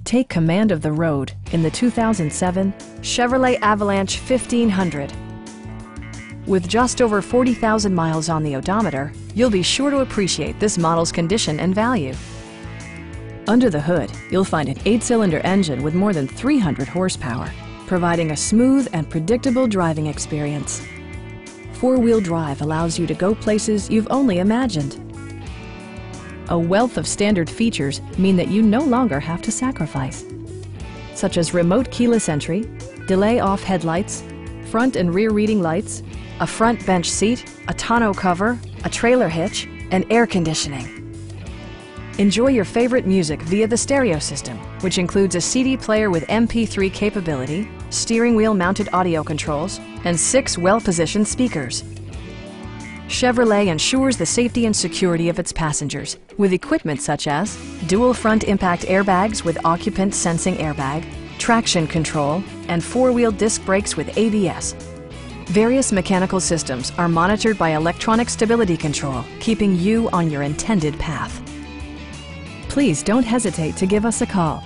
Take command of the road in the 2007 Chevrolet Avalanche 1500. With just over 40,000 miles on the odometer, you'll be sure to appreciate this model's condition and value. Under the hood, you'll find an 8-cylinder engine with more than 300 horsepower, providing a smooth and predictable driving experience. Four-wheel drive allows you to go places you've only imagined. A wealth of standard features mean that you no longer have to sacrifice, such as remote keyless entry, delay-off headlights, front and rear reading lights, a front bench seat, a tonneau cover, a trailer hitch, and air conditioning. Enjoy your favorite music via the stereo system, which includes a CD player with MP3 capability, steering wheel mounted audio controls, and 6 well-positioned speakers. Chevrolet ensures the safety and security of its passengers with equipment such as dual front impact airbags with occupant sensing airbag, traction control, and 4-wheel disc brakes with ABS. Various mechanical systems are monitored by electronic stability control, keeping you on your intended path. Please don't hesitate to give us a call.